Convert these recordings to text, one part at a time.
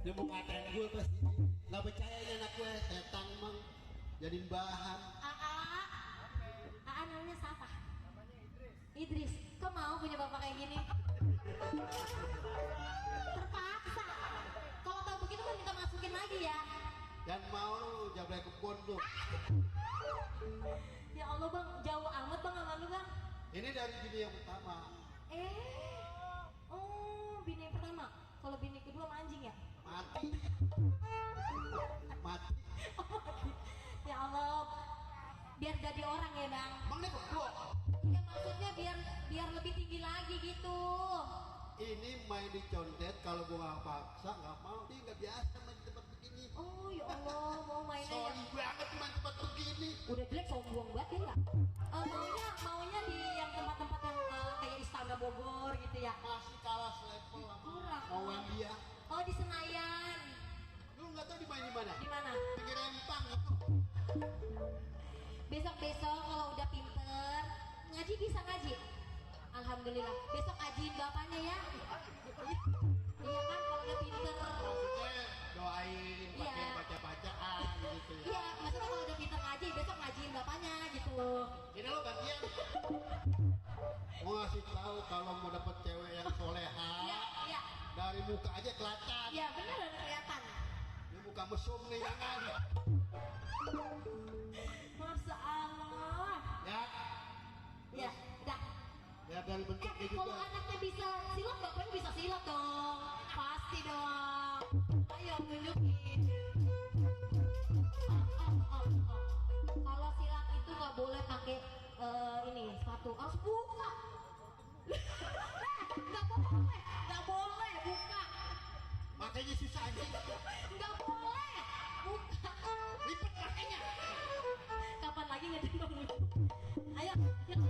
Dia mau ngatain gue pasti. Gak percayanya anak gue setan mang jadiin bahan. Aa namanya siapa? Idris. Kok mau punya bapak kayak gini? Terpaksa. Kalau tahu begitu kan kita masukin lagi ya. Dan mau lu jablay kebun tuh. Ya Allah bang, jauh amat bang sama lu bang. Ini dari bini yang pertama. Oh bini yang pertama. Kalau bini kedua mancing ya? Mati. Mati. Ya Allah, biar jadi orang ya bang. Bang ini kebun. Iya maksudnya biar lebih tinggi lagi gitu. Ini main dicontet kalau gua nggak paksa nggak mau, dia nggak biasa main di tempat begini. Oh ya Allah, mau mainnya ya. Sorry banget main tempat begini. Udah jelek sombong banget ya nggak? Maunya di yang tempat-tempat yang kayak Istana Bogor gitu ya. Masih kalah selevel sama Kurang. mauan dia. Oh di Senayan. Lu nggak tahu dimain di mana? Di mana? Pinggir Rempang itu. Besok kalau udah pinter ngaji bisa ngaji. Alhamdulillah. Besok ajiin bapaknya ya. Iya kan kalau udah pinter. Maksudnya doain pakai Iya. baca-bacaan gitu ya. Iya, maksudnya kalau udah pinter ngaji besok ngajiin bapaknya gitu. Ini lo gantian. Mau ngasih tahu kalau mau dapet cewek yang soleha. Iya. Dari muka aja kelihatan. Iya bener udah kelihatan. Ini muka mesum nih jangan. Masya Allah. Ya. Ya, udah. Ya dari bentuknya juga. Kalau anaknya bisa silat, bapaknya bisa silat dong. Pasti dong. Ayo tunjukin. Kalau silat itu nggak boleh pakai ini sepatu. Harus buka. Nggak boleh buka. Makanya susah anjing. Nggak boleh buka. Lipat makanya. Kapan lagi ngedendong? Ayo, yuk.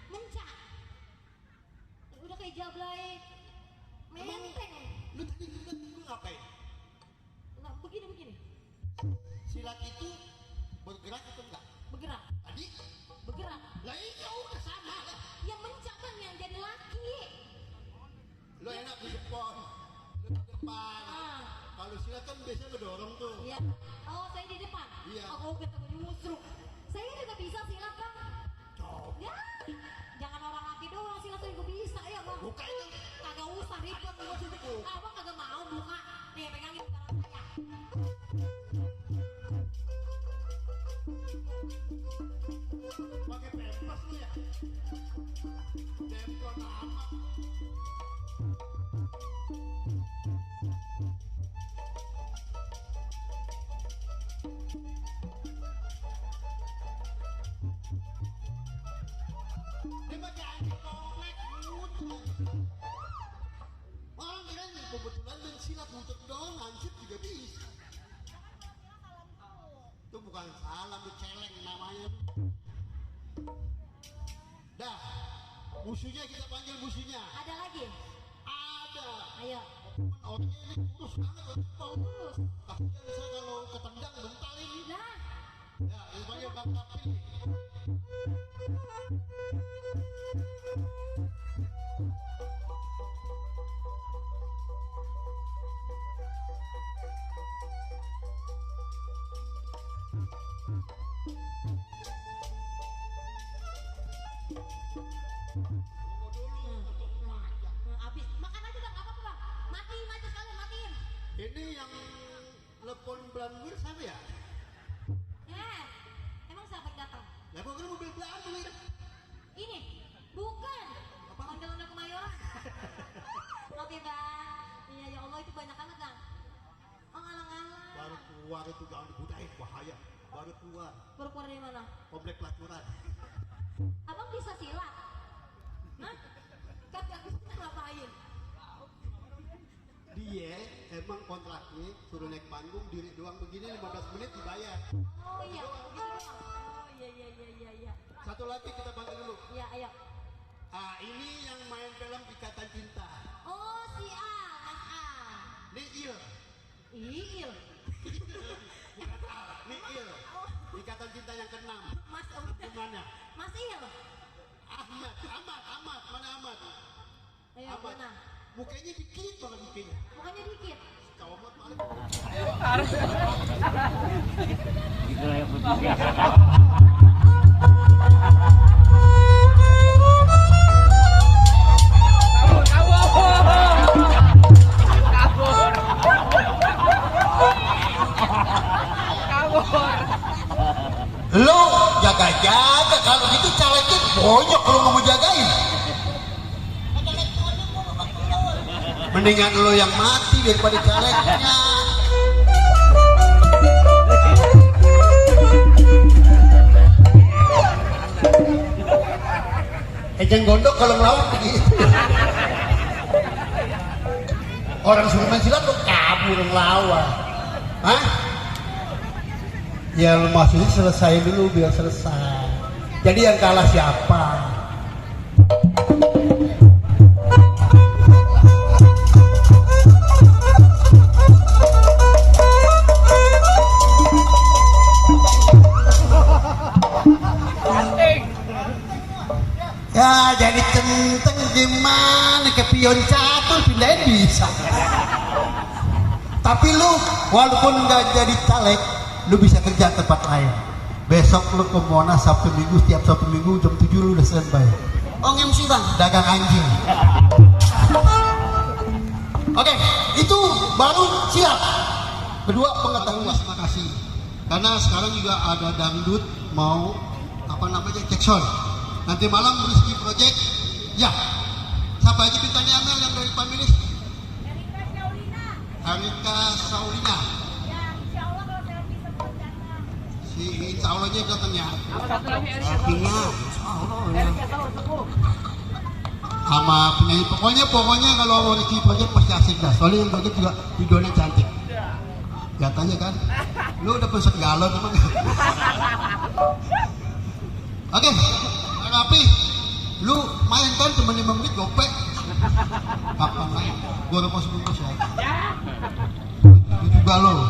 Mencak. Udah kayak jablay menteng. Lu tadi lu ngapain? Nah, begini. Silat itu bergerak atau enggak? Bergerak. Tadi? Bergerak. Lah iya udah sama lah. Yang mencak bang yang jadi laki. Lu enak di depan. Lu di depan. Kalau silat kan biasanya ngedorong tuh. Iya. Oh, saya di depan. Iya. Oh, ketemu nyusruk. Saya juga bisa silat bang. Coba. Ya. Jangan orang laki doang silat saya juga bisa ya bang. Buka itu. Kagak usah ribet gua sini. Abang kagak mau buka. Nih pegangin barang saya. Pakai pempas lu ya. Demplon amat. Dia pakai anjing kolek muncul. Orang kira kebetulan dan silat muncul doang, hancur juga bisa. Itu bukan salam, itu celeng namanya. Dah, musuhnya kita panggil musuhnya. Ada lagi? Ada. Ayo. Orangnya ini kurus banget, Kurus. kasihan saya kalau ketendang bental ini. Nah. Ya, ini panggil Bang Kapil. Habis makan aja bang, apa bang? Matiin aja sekalian, matiin. Ini yang telepon Belanggur siapa ya? Emang siapa yang datang? Lah kok kira mobil Belanggur? Ini bukan. Apa? Ondel-ondel Kemayoran. Maaf ya bang. Iya ya Allah itu banyak banget bang. Oh alang-alang. Baru keluar itu jangan dibudain, bahaya. Baru keluar, Baru keluar dari mana? komplek pelacuran. Abang bisa silat? Hah? Kagak bisa ngapain? Dia emang kontraknya suruh naik panggung diri doang begini 15 menit dibayar. Oh iya, gitu doang. Oh iya. Satu lagi kita bantu dulu. Iya, ayo. Ini yang main film Ikatan Cinta. Oh, si A, Mas A. Ini Il. Il. Bukan A, ini Il. Ikatan Cinta yang ke-6. Mas Gimana? Mas Il. Ahmad. Mana Ahmad? Ayo, Ahmad. mana? Mukanya dikit banget mukanya. Mukanya dikit. Kau Ahmad paling. Lo jaga-jaga, kalau gitu calegnya bonyok kalau mau jagain. Mendingan lo yang mati daripada calegnya. Ejeng gondok kalau ngelawan begitu. Orang suruh main silat lo kabur ngelawan. Hah? Ya maksudnya selesai dulu biar selesai. Jadi yang kalah siapa? Ya jadi centeng gimana ke pion catur pindahin bisa. Tapi lu walaupun nggak jadi caleg, lu bisa kerja tempat lain. Besok lu ke Monas Sabtu Minggu, setiap Sabtu Minggu jam 7 lu udah standby. Oh MC bang, Dagang anjing. Oke, itu baru siap. Kedua pengetahuan. Terima kasih. Karena sekarang juga ada dangdut mau apa namanya Jackson. Nanti malam Rizky Project. Ya. Siapa aja bintangnya Amel yang dari Pamilis? Harika Saulina. Si insya Allahnya datang ya. artinya Sama penyanyi pokoknya kalau mau Rizky Project pasti asik dah. Soalnya yang project juga videonya cantik. Katanya kan, lu udah pesek galon emang. Oke, Rapi, lu main kan cuma 5 menit gopek. Kapan main? Gua udah pos bungkus ya. Lu juga lo,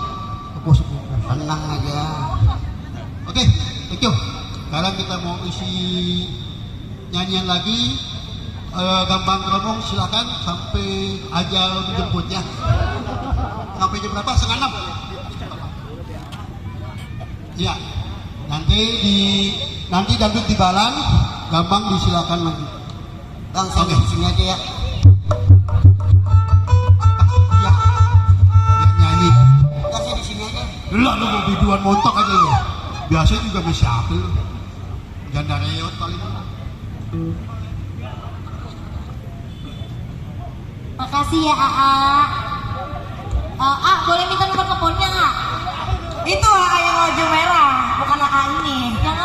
pos bungkus. Tenang aja. Oke, thank you. Sekarang kita mau isi nyanyian lagi. Gampang Keromong silakan sampai ajal menjemputnya. Sampai jam berapa? 5:30. Iya. Nanti dangdut di Balan, Gampang disilakan lagi. bang saya di sini aja ya. Iya. Biar nyanyi. Bang saya di sini aja. Lah lu mau biduan montok aja lu. Biasa juga bisa lu. Janda reot paling. Makasih ya AA. Boleh minta nomor teleponnya nggak? Itu AA yang baju merah, bukan AA ini. Yang